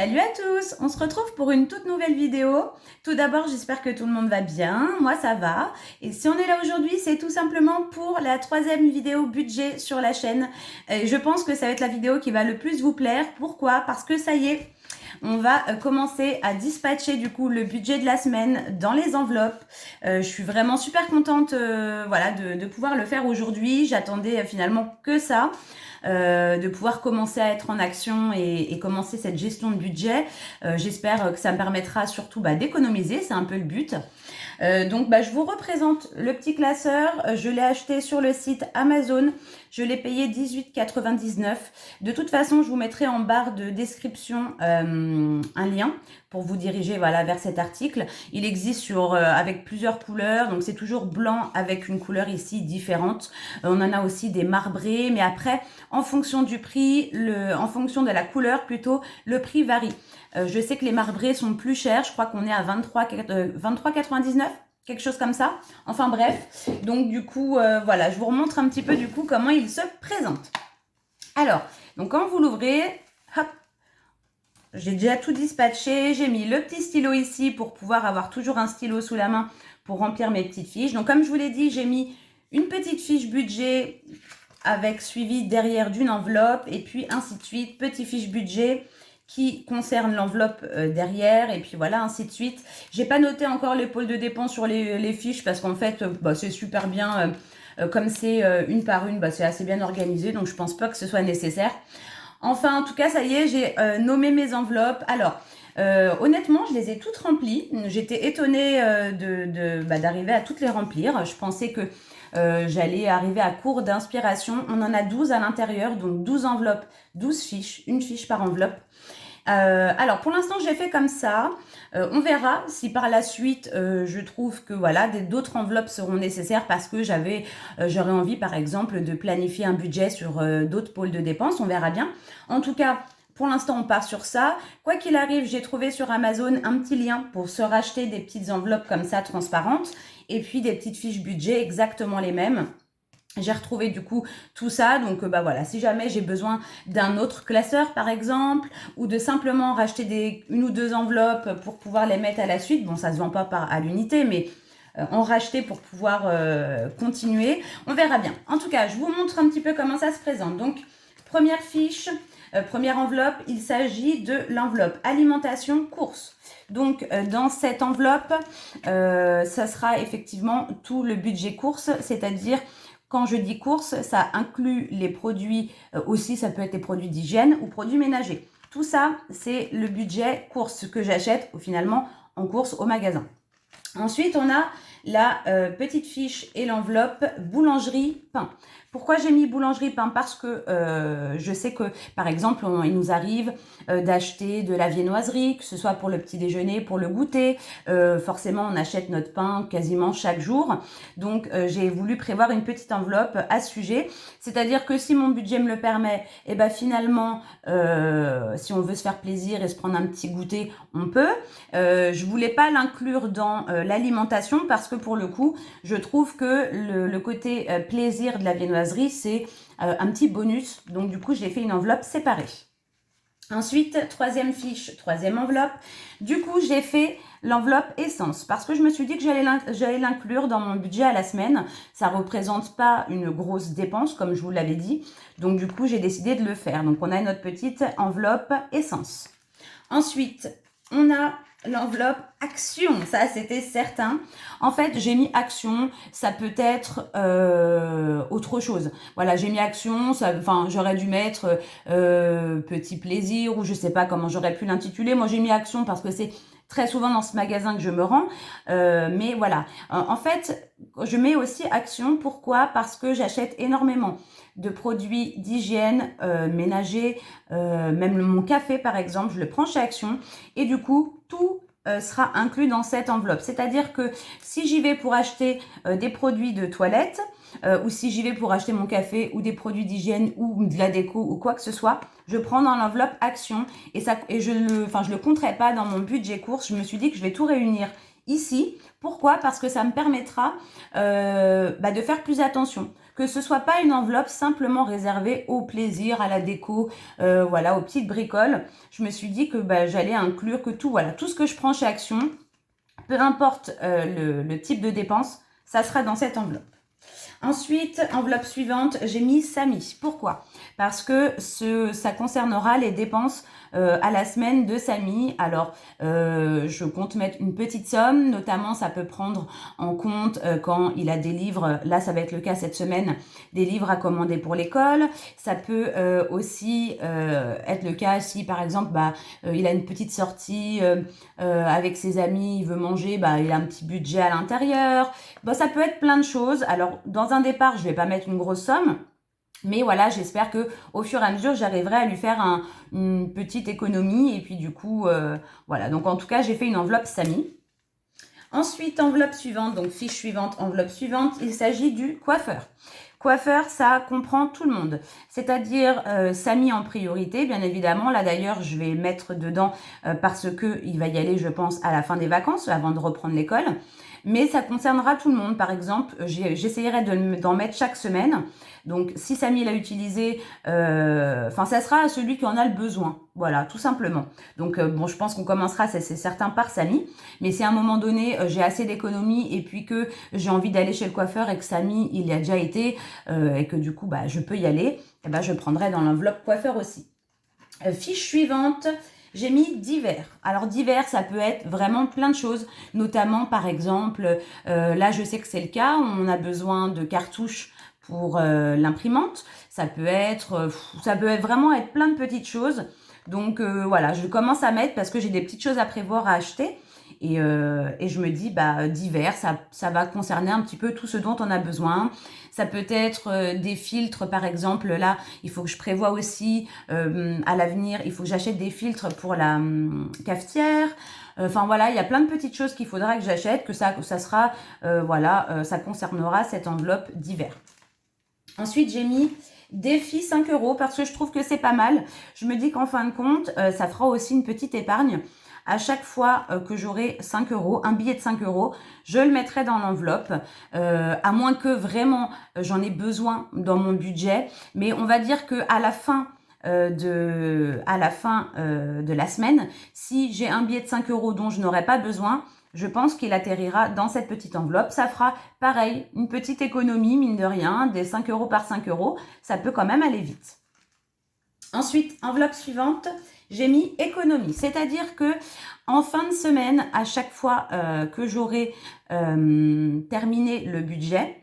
Salut à tous, on se retrouve pour une toute nouvelle vidéo. Tout d'abord, j'espère que tout le monde va bien, moi ça va. Et si on est là aujourd'hui, c'est tout simplement pour la 3e vidéo budget sur la chaîne. Je pense que ça va être la vidéo qui va le plus vous plaire. Pourquoi? Parce que ça y est, on va commencer à dispatcher du coup le budget de la semaine dans les enveloppes. Je suis vraiment super contente voilà, de pouvoir le faire aujourd'hui. J'attendais finalement que ça. De pouvoir commencer à être en action et commencer cette gestion de budget. J'espère que ça me permettra surtout d'économiser, c'est un peu le but. Donc je vous représente le petit classeur. Je l'ai acheté sur le site Amazon. Je l'ai payé 18,99 €. De toute façon, je vous mettrai en barre de description un lien pour vous diriger vers cet article. Il existe avec plusieurs couleurs, donc c'est toujours blanc avec une couleur ici différente. On en a aussi des marbrés, mais après, en fonction du prix, en fonction de la couleur plutôt, le prix varie. Je sais que les marbrés sont plus chers, je crois qu'on est à 23,99 €, quelque chose comme ça. Enfin bref, donc du coup, voilà, je vous remontre un petit peu du coup comment il se présente. Alors, donc quand vous l'ouvrez, hop, j'ai déjà tout dispatché, j'ai mis le petit stylo ici pour pouvoir avoir toujours un stylo sous la main pour remplir mes petites fiches. Donc comme je vous l'ai dit, j'ai mis une petite fiche budget avec suivi derrière d'une enveloppe et puis ainsi de suite, petite fiche budget qui concerne l'enveloppe derrière et puis voilà, ainsi de suite. J'ai pas noté encore les pôles de dépenses sur les fiches parce qu'en fait, c'est super bien. Comme c'est une par une, c'est assez bien organisé, donc je pense pas que ce soit nécessaire. Enfin, en tout cas, ça y est, j'ai nommé mes enveloppes. Alors, honnêtement, je les ai toutes remplies. J'étais étonnée d'arriver à toutes les remplir. Je pensais que j'allais arriver à court d'inspiration. On en a 12 à l'intérieur, donc 12 enveloppes, 12 fiches, une fiche par enveloppe. Alors, pour l'instant, j'ai fait comme ça. On verra si par la suite, je trouve que voilà, d'autres enveloppes seront nécessaires parce que j'aurais envie, par exemple, de planifier un budget sur d'autres pôles de dépenses. On verra bien. En tout cas, pour l'instant, on part sur ça. Quoi qu'il arrive, j'ai trouvé sur Amazon un petit lien pour se racheter des petites enveloppes comme ça, transparentes, et puis des petites fiches budget exactement les mêmes. J'ai retrouvé du coup tout ça, donc voilà, si jamais j'ai besoin d'un autre classeur par exemple, ou de simplement racheter une ou deux enveloppes pour pouvoir les mettre à la suite, bon ça se vend pas à l'unité, mais en racheter pour pouvoir continuer, on verra bien. En tout cas, je vous montre un petit peu comment ça se présente. Donc, première fiche, première enveloppe, il s'agit de l'enveloppe alimentation courses. Donc, dans cette enveloppe, ça sera effectivement tout le budget courses, c'est-à-dire quand je dis courses, ça inclut les produits aussi, ça peut être les produits d'hygiène ou produits ménagers. Tout ça, c'est le budget courses que j'achète finalement en course au magasin. Ensuite, on a la petite fiche et l'enveloppe boulangerie pain. Pourquoi j'ai mis boulangerie pain? Parce que je sais que, par exemple, il nous arrive d'acheter de la viennoiserie, que ce soit pour le petit déjeuner, pour le goûter. Forcément, on achète notre pain quasiment chaque jour. Donc, j'ai voulu prévoir une petite enveloppe à ce sujet. C'est-à-dire que si mon budget me le permet, finalement, si on veut se faire plaisir et se prendre un petit goûter, on peut. Je voulais pas l'inclure dans l'alimentation parce que pour le coup, je trouve que le côté plaisir de la viennoiserie, c'est un petit bonus. Donc du coup, j'ai fait une enveloppe séparée. Ensuite, troisième fiche, troisième enveloppe. Du coup, j'ai fait l'enveloppe essence parce que je me suis dit que j'allais l'inclure dans mon budget à la semaine. Ça représente pas une grosse dépense comme je vous l'avais dit. Donc du coup, j'ai décidé de le faire. Donc on a notre petite enveloppe essence. Ensuite, on a l'enveloppe action, ça c'était certain. En fait, j'ai mis action, ça peut être autre chose. Voilà, j'ai mis action, j'aurais dû mettre petit plaisir ou je sais pas comment j'aurais pu l'intituler. Moi, j'ai mis action parce que c'est très souvent dans ce magasin que je me rends. Mais voilà, en fait, je mets aussi action. Pourquoi? Parce que j'achète énormément de produits d'hygiène ménagers, même mon café par exemple, je le prends chez Action et du coup tout sera inclus dans cette enveloppe. C'est-à-dire que si j'y vais pour acheter des produits de toilette ou si j'y vais pour acheter mon café ou des produits d'hygiène ou de la déco ou quoi que ce soit, je prends dans l'enveloppe Action et je le compterai pas dans mon budget course. Je me suis dit que je vais tout réunir ici. Pourquoi? Parce que ça me permettra de faire plus attention. que ce soit pas une enveloppe simplement réservée au plaisir, à la déco, voilà, aux petites bricoles. Je me suis dit que j'allais inclure que tout, voilà, tout ce que je prends chez Action, peu importe le type de dépense, ça sera dans cette enveloppe. Ensuite, enveloppe suivante, j'ai mis Samy. Pourquoi? Parce que ça concernera les dépenses à la semaine de Samy. Alors, je compte mettre une petite somme, notamment ça peut prendre en compte quand il a des livres, là ça va être le cas cette semaine, des livres à commander pour l'école. Ça peut aussi être le cas si par exemple il a une petite sortie avec ses amis, il veut manger, il a un petit budget à l'intérieur. Ça peut être plein de choses. Alors, dans un départ, je vais pas mettre une grosse somme. Mais voilà, j'espère que au fur et à mesure, j'arriverai à lui faire une petite économie. Et puis du coup, voilà. Donc en tout cas, j'ai fait une enveloppe Samy. Ensuite, enveloppe suivante, donc fiche suivante, enveloppe suivante, il s'agit du coiffeur. Coiffeur, ça comprend tout le monde, c'est-à-dire Samy en priorité, bien évidemment. Là d'ailleurs, je vais mettre dedans parce qu'il va y aller, je pense, à la fin des vacances, avant de reprendre l'école. Mais ça concernera tout le monde. Par exemple, j'essayerai d'en mettre chaque semaine. Donc, si Samy l'a utilisé, ça sera à celui qui en a le besoin. Voilà, tout simplement. Donc, je pense qu'on commencera, c'est certain, par Samy. Mais si à un moment donné, j'ai assez d'économies et puis que j'ai envie d'aller chez le coiffeur et que Samy, il y a déjà été et que du coup, je peux y aller, je prendrai dans l'enveloppe coiffeur aussi. Fiche suivante. J'ai mis divers. Alors divers, ça peut être vraiment plein de choses, notamment par exemple, là je sais que c'est le cas, on a besoin de cartouches pour l'imprimante. Ça peut vraiment être plein de petites choses. Donc voilà, je commence à mettre parce que j'ai des petites choses à prévoir à acheter. Et je me dis, divers, ça va concerner un petit peu tout ce dont on a besoin. Ça peut être des filtres, par exemple. Là, il faut que je prévoie aussi, à l'avenir, il faut que j'achète des filtres pour la cafetière. Enfin voilà, il y a plein de petites choses qu'il faudra que j'achète, que ça sera, ça concernera cette enveloppe divers. Ensuite, j'ai mis défi 5 € parce que je trouve que c'est pas mal. Je me dis qu'en fin de compte, ça fera aussi une petite épargne. À chaque fois que j'aurai 5 €, un billet de 5 €, je le mettrai dans l'enveloppe, à moins que vraiment j'en ai besoin dans mon budget. Mais on va dire qu'à la fin de la semaine, si j'ai un billet de 5 € dont je n'aurai pas besoin, je pense qu'il atterrira dans cette petite enveloppe. Ça fera pareil, une petite économie, mine de rien, des 5 € par 5 €. Ça peut quand même aller vite. Ensuite, enveloppe suivante, j'ai mis économie. C'est-à-dire que en fin de semaine, à chaque fois que j'aurai terminé le budget,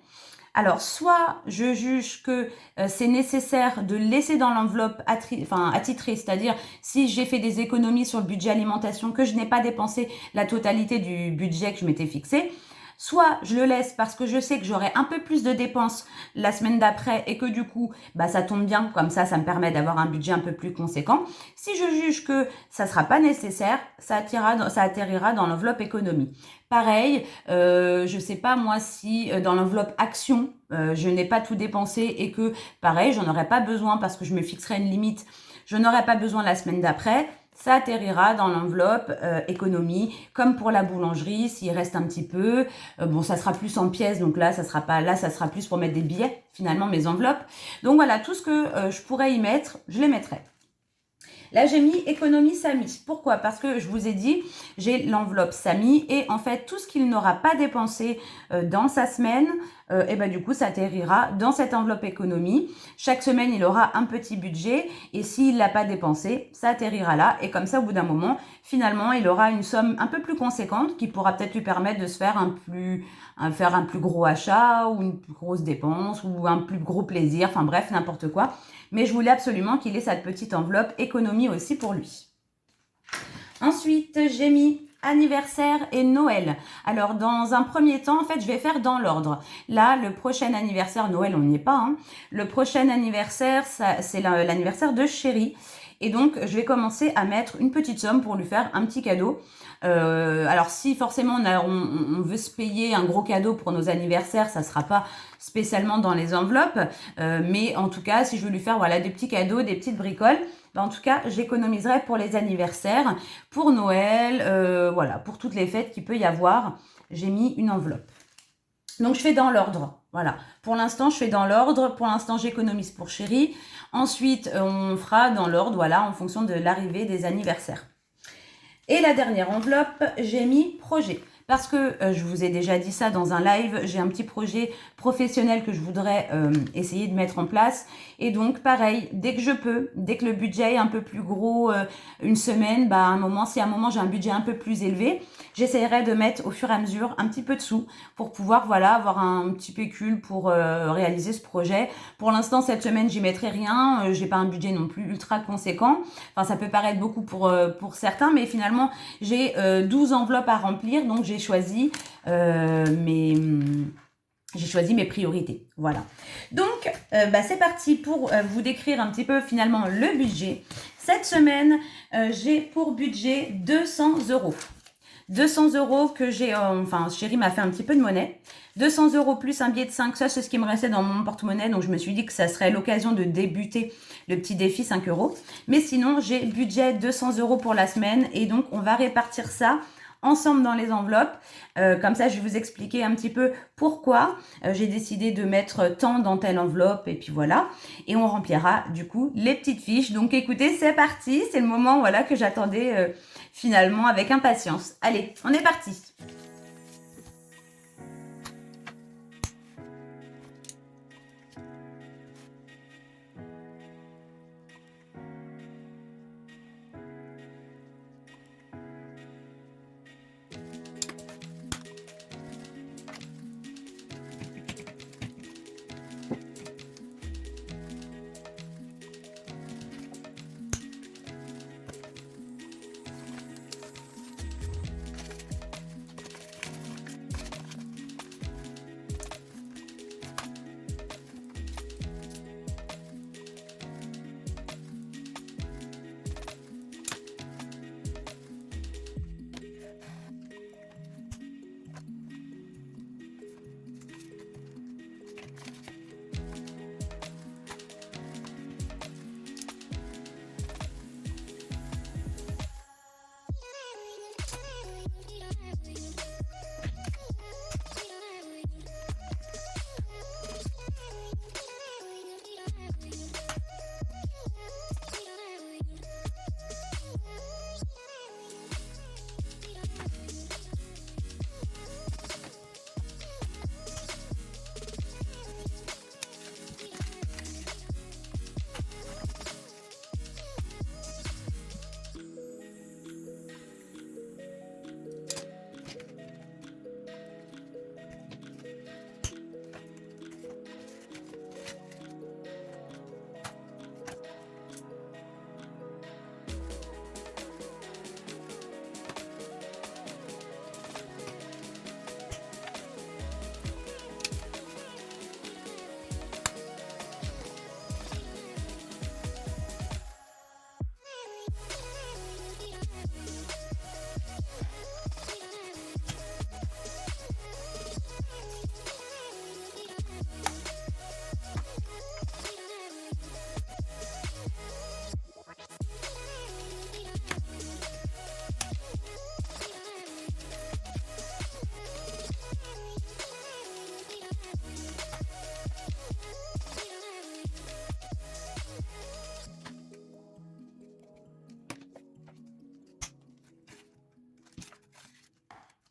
alors soit je juge que c'est nécessaire de laisser dans l'enveloppe attitrée, c'est-à-dire si j'ai fait des économies sur le budget alimentation, que je n'ai pas dépensé la totalité du budget que je m'étais fixé, soit je le laisse parce que je sais que j'aurai un peu plus de dépenses la semaine d'après et que du coup, ça tombe bien, comme ça me permet d'avoir un budget un peu plus conséquent. Si je juge que ça sera pas nécessaire, ça atterrira dans l'enveloppe économie. Pareil, je sais pas moi si dans l'enveloppe action, je n'ai pas tout dépensé et que pareil, j'en aurais pas besoin parce que je me fixerai une limite, je n'aurai pas besoin la semaine d'après. Ça atterrira dans l'enveloppe économie, comme pour la boulangerie, s'il reste un petit peu. Ça sera plus en pièces, donc là, ça sera pas là, ça sera plus pour mettre des billets, finalement, mes enveloppes. Donc voilà, tout ce que je pourrais y mettre, je les mettrai. Là, j'ai mis économie Samy. Pourquoi? Parce que je vous ai dit, j'ai l'enveloppe Samy et en fait, tout ce qu'il n'aura pas dépensé dans sa semaine, du coup, ça atterrira dans cette enveloppe économie. Chaque semaine, il aura un petit budget et s'il l'a pas dépensé, ça atterrira là. Et comme ça, au bout d'un moment, finalement, il aura une somme un peu plus conséquente qui pourra peut-être lui permettre de se faire un plus gros achat ou une plus grosse dépense ou un plus gros plaisir. Enfin bref, n'importe quoi. Mais je voulais absolument qu'il ait cette petite enveloppe économie aussi pour lui. Ensuite, j'ai mis anniversaire et Noël. Alors, dans un premier temps, en fait, je vais faire dans l'ordre. Là, le prochain anniversaire, Noël, on n'y est pas. Hein. Le prochain anniversaire, c'est l'anniversaire de Chéri. Et donc, je vais commencer à mettre une petite somme pour lui faire un petit cadeau. Alors si forcément on veut se payer un gros cadeau pour nos anniversaires, ça sera pas spécialement dans les enveloppes, mais en tout cas si je veux lui faire des petits cadeaux, des petites bricoles, en tout cas j'économiserai pour les anniversaires, pour Noël, pour toutes les fêtes qu'il peut y avoir, j'ai mis une enveloppe. Donc, je fais dans l'ordre. Voilà. Pour l'instant, je fais dans l'ordre. Pour l'instant, j'économise pour chérie. Ensuite, on fera dans l'ordre, voilà, en fonction de l'arrivée des anniversaires. Et la dernière enveloppe, j'ai mis projet. Parce que je vous ai déjà dit ça dans un live, j'ai un petit projet professionnel que je voudrais essayer de mettre en place. Et donc, pareil, dès que je peux, dès que le budget est un peu plus gros, une semaine, bah, si à un moment j'ai un budget un peu plus élevé, j'essaierai de mettre au fur et à mesure un petit peu de sous pour pouvoir voilà, avoir un petit pécule pour réaliser ce projet. Pour l'instant, cette semaine, j'y mettrai rien. J'ai pas un budget non plus ultra conséquent. Enfin, ça peut paraître beaucoup pour certains, mais finalement, j'ai 12 enveloppes à remplir, donc j'ai choisi mes priorités. Voilà. Donc, c'est parti pour vous décrire un petit peu finalement le budget. Cette semaine, j'ai pour budget 200 €. 200 € que j'ai, chérie m'a fait un petit peu de monnaie. 200 € plus un billet de 5, ça c'est ce qui me restait dans mon porte-monnaie, donc je me suis dit que ça serait l'occasion de débuter le petit défi 5 €. Mais sinon, j'ai budget 200 € pour la semaine et donc on va répartir ça ensemble dans les enveloppes. Comme ça, je vais vous expliquer un petit peu pourquoi j'ai décidé de mettre tant dans telle enveloppe et puis voilà. Et on remplira du coup les petites fiches. Donc écoutez, c'est parti. C'est le moment voilà, que j'attendais finalement avec impatience. Allez, on est parti.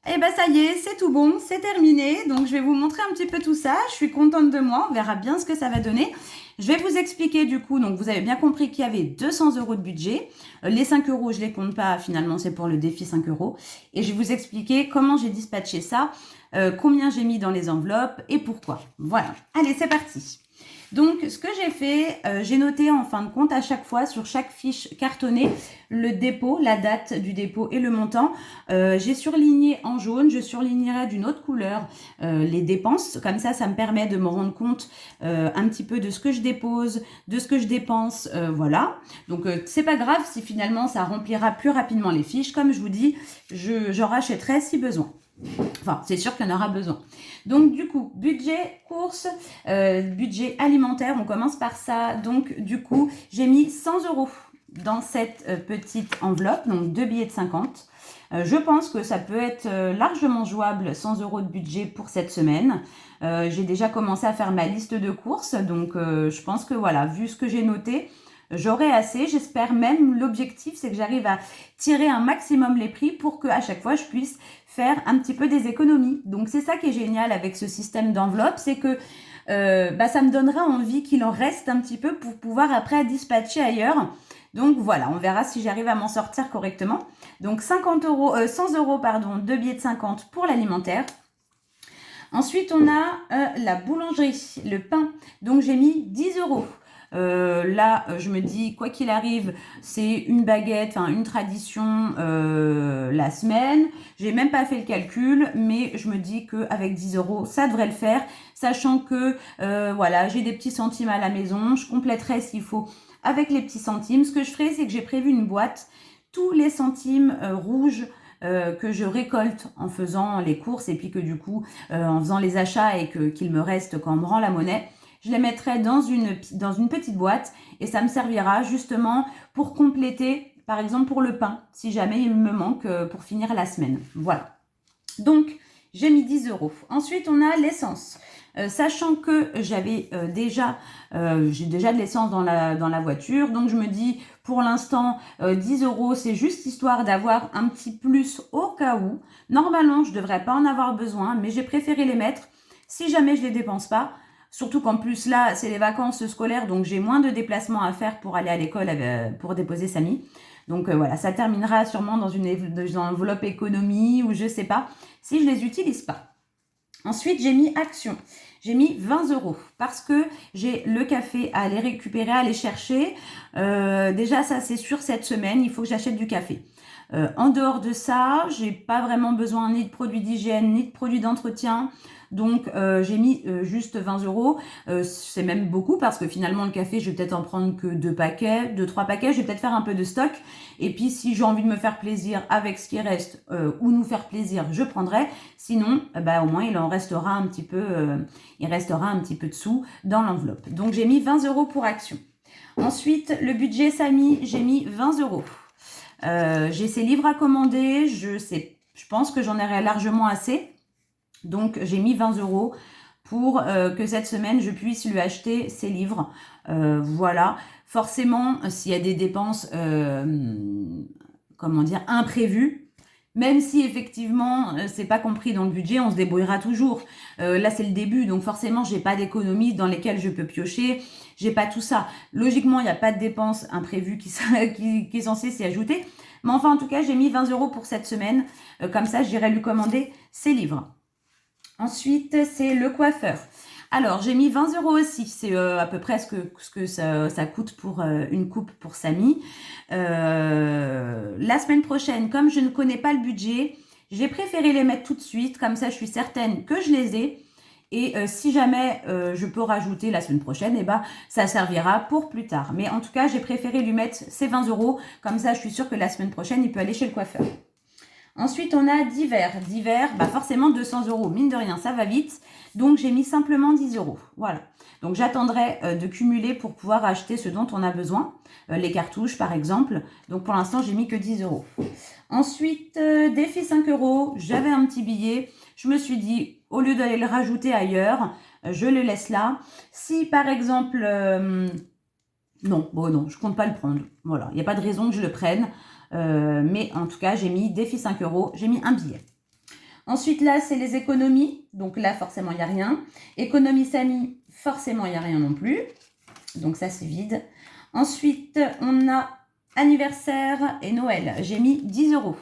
Et ça y est, c'est tout bon, c'est terminé. Donc je vais vous montrer un petit peu tout ça. Je suis contente de moi, on verra bien ce que ça va donner. Je vais vous expliquer du coup, donc vous avez bien compris qu'il y avait 200 € de budget. Les 5 € je les compte pas, finalement c'est pour le défi 5 €. Et je vais vous expliquer comment j'ai dispatché ça, combien j'ai mis dans les enveloppes et pourquoi. Voilà, allez c'est parti. Donc, ce que j'ai fait, j'ai noté en fin de compte à chaque fois sur chaque fiche cartonnée le dépôt, la date du dépôt et le montant. J'ai surligné en jaune, je surlignerai d'une autre couleur les dépenses. Comme ça me permet de me rendre compte un petit peu de ce que je dépose, de ce que je dépense, voilà. Donc, c'est pas grave si finalement ça remplira plus rapidement les fiches. Comme je vous dis, j'en rachèterai si besoin. Enfin, c'est sûr qu'il y en aura besoin. Donc, du coup, budget courses, budget alimentaire, on commence par ça. Donc, du coup, j'ai mis 100 €. dans cette petite enveloppe, donc 2 billets de 50. Je pense que ça peut être largement jouable, 100 € de budget pour cette semaine. J'ai déjà commencé à faire ma liste de courses, donc je pense que voilà, vu ce que j'ai noté, j'aurai assez. J'espère même, l'objectif, c'est que j'arrive à tirer un maximum les prix pour qu'à chaque fois, je puisse faire un petit peu des économies. Donc c'est ça qui est génial avec ce système d'enveloppe, c'est que ça me donnera envie qu'il en reste un petit peu pour pouvoir après dispatcher ailleurs. Donc voilà, on verra si j'arrive à m'en sortir correctement. Donc 100 €, pardon, 2 billets de 50 pour l'alimentaire. Ensuite, on a la boulangerie, le pain. Donc j'ai mis 10 €. Là, je me dis, quoi qu'il arrive, c'est une baguette, enfin une tradition la semaine. J'ai même pas fait le calcul, mais je me dis qu'avec 10 €, ça devrait le faire, sachant que voilà, j'ai des petits centimes à la maison. Je compléterai s'il faut avec les petits centimes. Ce que je ferai, c'est que j'ai prévu une boîte, tous les centimes rouges que je récolte en faisant les courses et puis que du coup, en faisant les achats et qu'il me reste quand on me rend la monnaie, je les mettrai dans une petite boîte et ça me servira justement pour compléter, par exemple pour le pain, si jamais il me manque pour finir la semaine. Voilà. Donc, j'ai mis 10 €. Ensuite, on a l'essence. Sachant que j'ai déjà de l'essence dans la voiture, donc je me dis pour l'instant 10 €, c'est juste histoire d'avoir un petit plus au cas où. Normalement, je ne devrais pas en avoir besoin, mais j'ai préféré les mettre si jamais je ne les dépense pas. Surtout qu'en plus là, c'est les vacances scolaires, donc j'ai moins de déplacements à faire pour aller à l'école pour déposer Samy. Donc voilà, ça terminera sûrement dans une enveloppe économie ou je sais pas, si je les utilise pas. Ensuite, j'ai mis action. J'ai mis 20 € parce que j'ai le café à aller récupérer, à aller chercher. Déjà, ça c'est sûr, cette semaine, il faut que j'achète du café. En dehors de ça, j'ai pas vraiment besoin ni de produits d'hygiène, ni de produits d'entretien. Donc, j'ai mis juste 20 €. C'est même beaucoup parce que finalement, le café, je vais peut-être en prendre que 2 paquets, 2-3 paquets. Je vais peut-être faire un peu de stock. Et puis, si j'ai envie de me faire plaisir avec ce qui reste ou nous faire plaisir, je prendrai. Sinon, au moins, il restera un petit peu de sous dans l'enveloppe. Donc, j'ai mis 20 € pour action. Ensuite, le budget Samy, j'ai mis 20 €. J'ai ces livres à commander. Je pense que j'en aurai largement assez. Donc, j'ai mis 20 € pour que cette semaine, je puisse lui acheter ses livres. Voilà. Forcément, s'il y a des dépenses, imprévues, même si effectivement, c'est pas compris dans le budget, on se débrouillera toujours. Là, c'est le début, donc forcément, j'ai pas d'économies dans lesquelles je peux piocher. J'ai pas tout ça. Logiquement, il n'y a pas de dépenses imprévues qui est censée s'y ajouter. Mais enfin, en tout cas, j'ai mis 20 € pour cette semaine. Comme ça, j'irai lui commander ses livres. Ensuite, c'est le coiffeur. Alors, j'ai mis 20 € aussi. C'est à peu près ce que ça coûte pour une coupe pour Samy. La semaine prochaine, comme je ne connais pas le budget, j'ai préféré les mettre tout de suite. Comme ça, je suis certaine que je les ai. Et si jamais je peux rajouter la semaine prochaine, ça servira pour plus tard. Mais en tout cas, j'ai préféré lui mettre ces 20 €. Comme ça, je suis sûre que la semaine prochaine, il peut aller chez le coiffeur. Ensuite, on a divers. Divers, forcément 200 €. Mine de rien, ça va vite. Donc, j'ai mis simplement 10 €. Voilà. Donc, j'attendrai de cumuler pour pouvoir acheter ce dont on a besoin. Les cartouches, par exemple. Donc, pour l'instant, j'ai mis que 10 €. Ensuite, défi 5 €. J'avais un petit billet. Je me suis dit, au lieu d'aller le rajouter ailleurs, je le laisse là. Si, par exemple... non, je compte pas le prendre. Voilà, il n'y a pas de raison que je le prenne. Mais en tout cas, j'ai mis défi 5 €, j'ai mis un billet. Ensuite, là, c'est les économies. Donc là, forcément, il n'y a rien. Économie Samy, forcément, il n'y a rien non plus. Donc ça, c'est vide. Ensuite, on a anniversaire et Noël. J'ai mis 10 €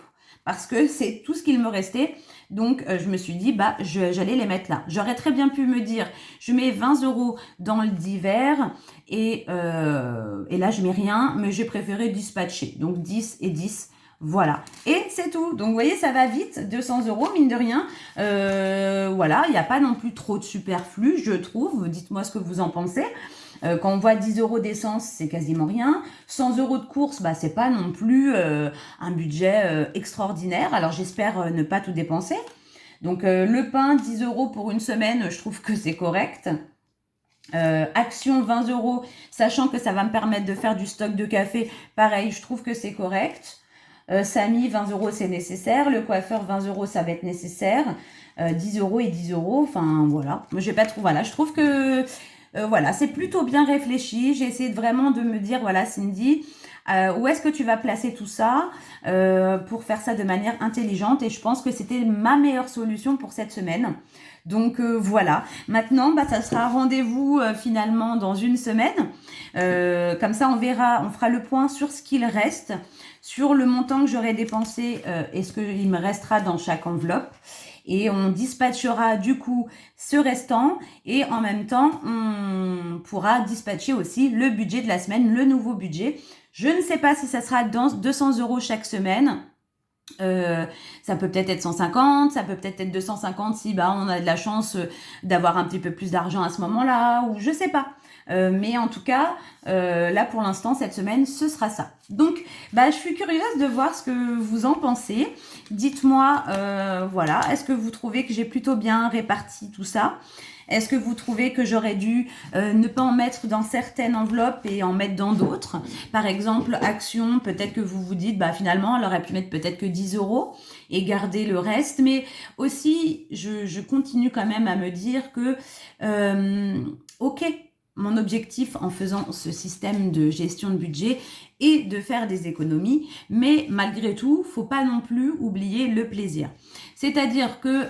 parce que c'est tout ce qu'il me restait. Donc, je me suis dit, j'allais les mettre là. J'aurais très bien pu me dire, je mets 20 € dans le divers et là, je mets rien, mais j'ai préféré dispatcher. Donc, 10 et 10, voilà. Et c'est tout. Donc, vous voyez, ça va vite, 200 €, mine de rien. Voilà, il n'y a pas non plus trop de superflu, je trouve. Dites-moi ce que vous en pensez. Quand on voit 10 € d'essence, c'est quasiment rien. 100 € de course, c'est pas non plus un budget extraordinaire. Alors, j'espère ne pas tout dépenser. Donc, le pain, 10 € pour une semaine, je trouve que c'est correct. Action 20 euros, sachant que ça va me permettre de faire du stock de café. Pareil, je trouve que c'est correct. Samy, 20 euros, c'est nécessaire. Le coiffeur, 20 euros, ça va être nécessaire. 10 euros et 10 euros. Enfin, voilà. J'ai pas trop. Voilà, je trouve que voilà, c'est plutôt bien réfléchi. J'ai essayé vraiment de me dire, voilà, Cindy, où est-ce que tu vas placer tout ça pour faire ça de manière intelligente. Et je pense que c'était ma meilleure solution pour cette semaine. Donc voilà. Maintenant, ça sera rendez-vous finalement dans une semaine. Comme ça, on verra, on fera le point sur ce qu'il reste, sur le montant que j'aurai dépensé et ce qu'il me restera dans chaque enveloppe. Et on dispatchera du coup ce restant et en même temps, on pourra dispatcher aussi le budget de la semaine, le nouveau budget. Je ne sais pas si ça sera dans 200 euros chaque semaine. Ça peut peut-être être 150, ça peut peut-être être 250 si on a de la chance d'avoir un petit peu plus d'argent à ce moment-là, ou je sais pas. Mais en tout cas, là pour l'instant, cette semaine, ce sera ça. Donc, je suis curieuse de voir ce que vous en pensez. Dites-moi, voilà, est-ce que vous trouvez que j'ai plutôt bien réparti tout ça ? Est-ce que vous trouvez que j'aurais dû ne pas en mettre dans certaines enveloppes et en mettre dans d'autres ? Par exemple, action, peut-être que vous vous dites, finalement, elle aurait pu mettre peut-être que 10 euros et garder le reste. Mais aussi, je continue quand même à me dire que, ok, mon objectif en faisant ce système de gestion de budget est de faire des économies, mais malgré tout, faut pas non plus oublier le plaisir. C'est-à-dire que,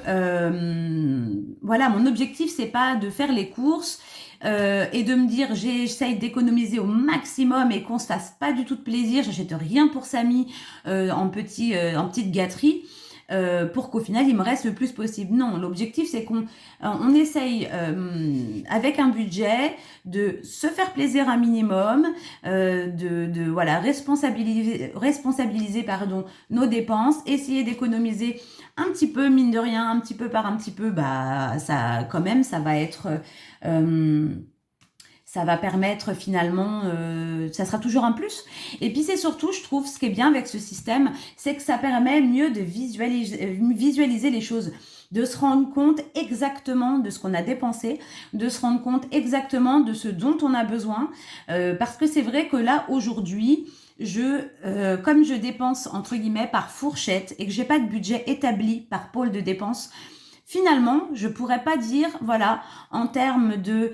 voilà, mon objectif, c'est pas de faire les courses et de me dire j'essaye d'économiser au maximum et qu'on se fasse pas du tout de plaisir, j'achète rien pour Samy en petite gâterie. Pour qu'au final, il me reste le plus possible. Non, l'objectif, c'est qu'on essaye, avec un budget, de se faire plaisir un minimum, de voilà, responsabiliser nos dépenses, essayer d'économiser un petit peu, mine de rien, un petit peu par un petit peu, ça, quand même, ça va être... ça va permettre finalement, ça sera toujours un plus. Et puis c'est surtout, je trouve, ce qui est bien avec ce système, c'est que ça permet mieux de visualiser les choses, de se rendre compte exactement de ce qu'on a dépensé, de se rendre compte exactement de ce dont on a besoin, parce que c'est vrai que là, aujourd'hui, comme je dépense entre guillemets par fourchette et que j'ai pas de budget établi par pôle de dépenses, finalement, je pourrais pas dire, voilà, en termes de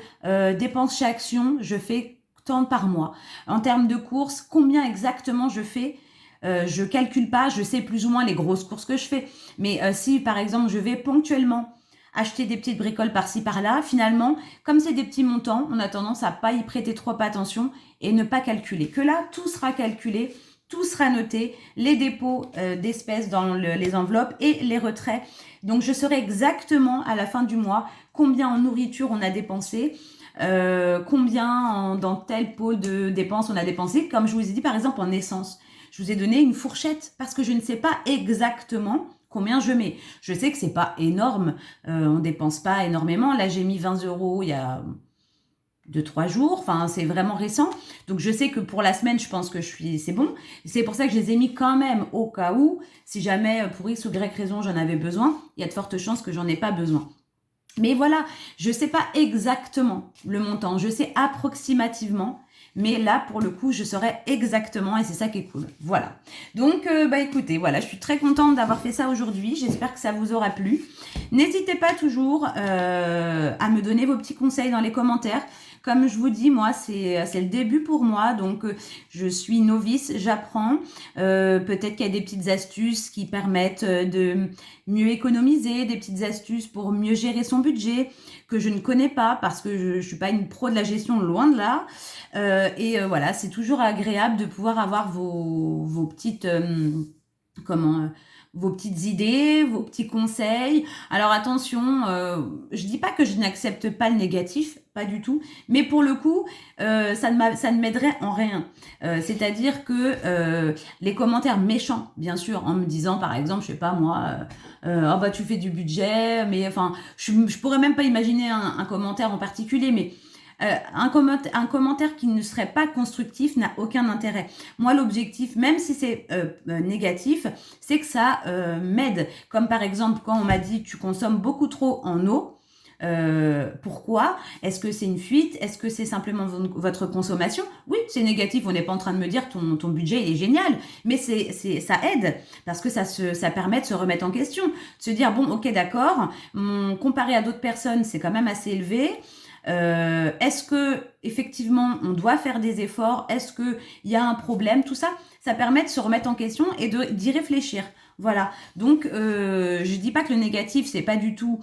dépenses chez Action, je fais tant par mois. En termes de courses, combien exactement je fais ? Je calcule pas, je sais plus ou moins les grosses courses que je fais. Mais si, par exemple, je vais ponctuellement acheter des petites bricoles par-ci, par-là, finalement, comme c'est des petits montants, on a tendance à pas y prêter trop attention et ne pas calculer. Que là, tout sera calculé, tout sera noté, les dépôts d'espèces dans les enveloppes et les retraits. Donc, je saurai exactement à la fin du mois combien en nourriture on a dépensé, combien dans tel pot de dépenses on a dépensé. Comme je vous ai dit, par exemple, en essence, je vous ai donné une fourchette parce que je ne sais pas exactement combien je mets. Je sais que c'est pas énorme, on dépense pas énormément. Là, j'ai mis 20 euros il y a 2-3 jours, enfin c'est vraiment récent, donc je sais que pour la semaine je pense que c'est bon, c'est pour ça que je les ai mis quand même au cas où, si jamais pour X ou Y raison j'en avais besoin, il y a de fortes chances que j'en ai pas besoin. Mais voilà, je sais pas exactement le montant, je sais approximativement, mais là pour le coup je saurais exactement et c'est ça qui est cool. Voilà, donc écoutez, voilà, je suis très contente d'avoir fait ça aujourd'hui, j'espère que ça vous aura plu. N'hésitez pas toujours à me donner vos petits conseils dans les commentaires. Comme je vous dis, moi, c'est le début pour moi, donc je suis novice, j'apprends. Peut-être qu'il y a des petites astuces qui permettent de mieux économiser, des petites astuces pour mieux gérer son budget, que je ne connais pas parce que je ne suis pas une pro de la gestion, loin de là. Voilà, c'est toujours agréable de pouvoir avoir vos petites... vos petites idées, vos petits conseils. Alors attention, je dis pas que je n'accepte pas le négatif, pas du tout, mais pour le coup, ça ne m'aiderait en rien. C'est-à-dire que les commentaires méchants, bien sûr, en me disant par exemple, je sais pas moi, tu fais du budget, mais enfin, je pourrais même pas imaginer un commentaire en particulier, mais un commentaire qui ne serait pas constructif n'a aucun intérêt. Moi, l'objectif, même si c'est négatif, c'est que ça m'aide. Comme par exemple, quand on m'a dit tu consommes beaucoup trop en eau, Pourquoi? Est-ce que c'est une fuite? Est-ce que c'est simplement votre consommation? Oui, c'est négatif, on n'est pas en train de me dire ton budget il est génial, mais ça aide parce que ça permet de se remettre en question, de se dire bon ok d'accord, comparé à d'autres personnes c'est quand même assez élevé. Est-ce que effectivement on doit faire des efforts? Est-ce qu'il y a un problème? Tout ça, ça permet de se remettre en question et d'y réfléchir. Voilà. Donc je dis pas que le négatif c'est pas du tout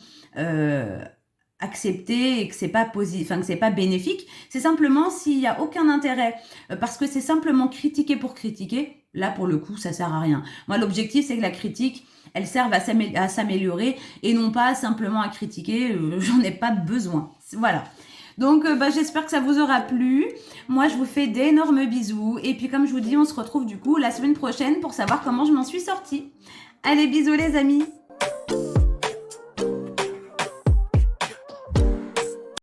accepter et que c'est pas positif, enfin que c'est pas bénéfique. C'est simplement s'il y a aucun intérêt, parce que c'est simplement critiquer pour critiquer. Là pour le coup ça sert à rien. Moi l'objectif c'est que la critique elle serve à s'améliorer et non pas simplement à critiquer. J'en ai pas besoin. Voilà. Donc j'espère que ça vous aura plu. Moi je vous fais d'énormes bisous et puis comme je vous dis on se retrouve du coup la semaine prochaine pour savoir comment je m'en suis sortie. Allez bisous les amis.